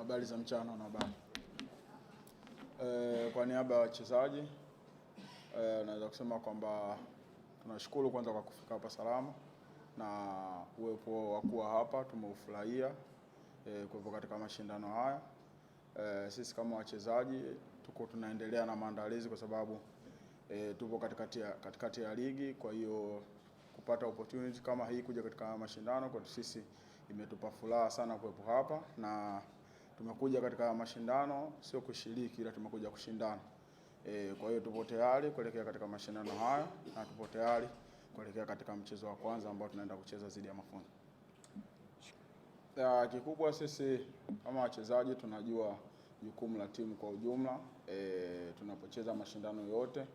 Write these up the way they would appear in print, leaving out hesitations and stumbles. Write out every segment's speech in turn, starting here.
Habari za mchana na habari. Kwa niaba ya wachezaji naweza kusema kwamba tunashukuru kwanza kwa kufika hapa salama, na uwepo wa kuwa hapa tumeufurahia kuwepo katika mashindano haya. Sisi kama wachezaji tunaendelea na maandalizi kwa sababu tupo katikati ya ligi. Kwa hiyo kupata opportunity kama hii kuja katika mashindano kwa sisi imetupa furaha sana kuwepo hapa, na tumekuja katika mashindano sio kushiriki, ila tumekuja kushindana. Kwa hiyo tupo tayari kuelekea katika mashindano haya, na tupo tayari kuelekea katika mchezo wa kwanza ambao tunaenda kucheza dhidi ya Mafunzo. Kikubwa sisi kama wachezaji tunajua jukumu la timu kwa ujumla. Tunapocheza mashindano yote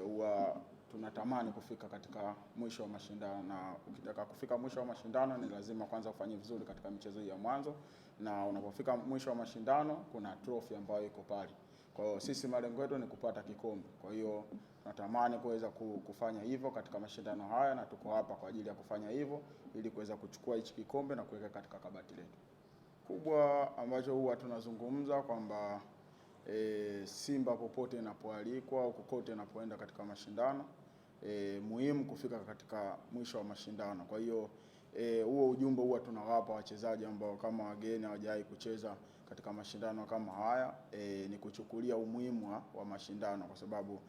huwa tunatamani kufika katika mwisho wa mashindano, na ukitaka kufika mwisho wa mashindano ni lazima kwanza ufanye vizuri katika michezo ya mwanzo, na unapofika mwisho wa mashindano kuna trophy ambayo iko pale. Kwa hiyo sisi malengo yetu ni kupata kikombe. Kwa hiyo tunatamani kuweza kufanya hivyo katika mashindano haya, na tuko hapa kwa ajili ya kufanya hivyo ili kuweza kuchukua hichi kikombe na kuweka katika kabati letu. Kubwa ambacho huwa tunazungumza kwamba Simba popote inapoalikwa au kokote inapoenda katika mashindano, muhimu kufika katika mwisho wa mashindano. Kwa hiyo huo ujumbe huwa tunawapa wachezaji ambao kama wageni hawajawahi kucheza katika mashindano kama haya, ni kuchukulia umuhimu wa mashindano, kwa sababu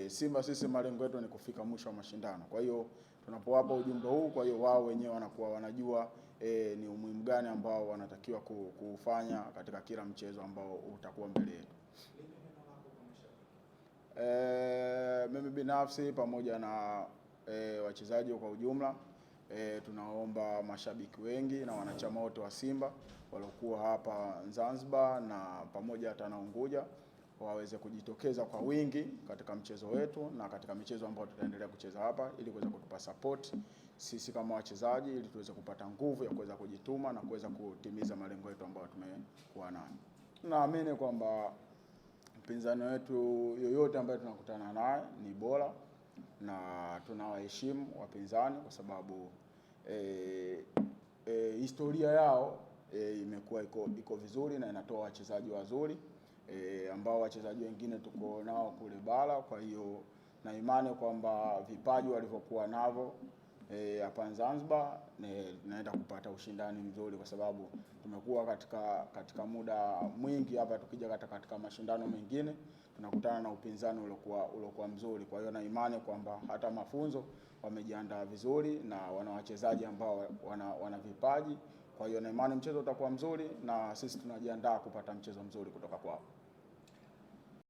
Simba sisi malengo yetu ni kufika mwisho wa mashindano. Kwa hiyo tunapowapa ujumbe huu, kwa hiyo wao wenyewe wanakuwa wanajua ni umuhimu gani ambao wanatakiwa kufanya katika kila mchezo ambao utakuwa mbele yetu. Mimi binafsi pamoja na wachezaji kwa ujumla tunaomba mashabiki wengi na wanachama wote wa Simba waliokuwa hapa Zanzibar na pamoja hata na Unguja waweze kujitokeza kwa wingi katika mchezo wetu na katika michezo ambayo tutaendelea kucheza hapa, ili kuweza kutupa support sisi kama wachezaji, ili tuweze kupata nguvu ya kuweza kujituma na kuweza kutimiza malengo yetu ambayo tumekuwa nayo. Naamini kwamba mpinzani wetu yoyote ambaye tunakutana naye ni bora, na tunawaheshimu wapinzani kwa sababu historia yao imekuwa iko vizuri na inatoa wachezaji wazuri ambao wachezaji wengine tuko nao kule bara. Kwa hiyo na imani kwamba vipaji walivyokuwa navyo hapa Zanzibar naenda kupata ushindani mzuri, kwa sababu tumekuwa katika muda mwingi hapa tukija katika mashindano mengine tunakutana na upinzani uliokuwa mzuri. Kwa hiyo na imani kwamba hata Mafunzo wamejiandaa vizuri na wana wachezaji ambao wana vipaji. Kwa hiyo na imani mchezo utakuwa mzuri, na sisi tunajiandaa kupata mchezo mzuri kutoka kwao.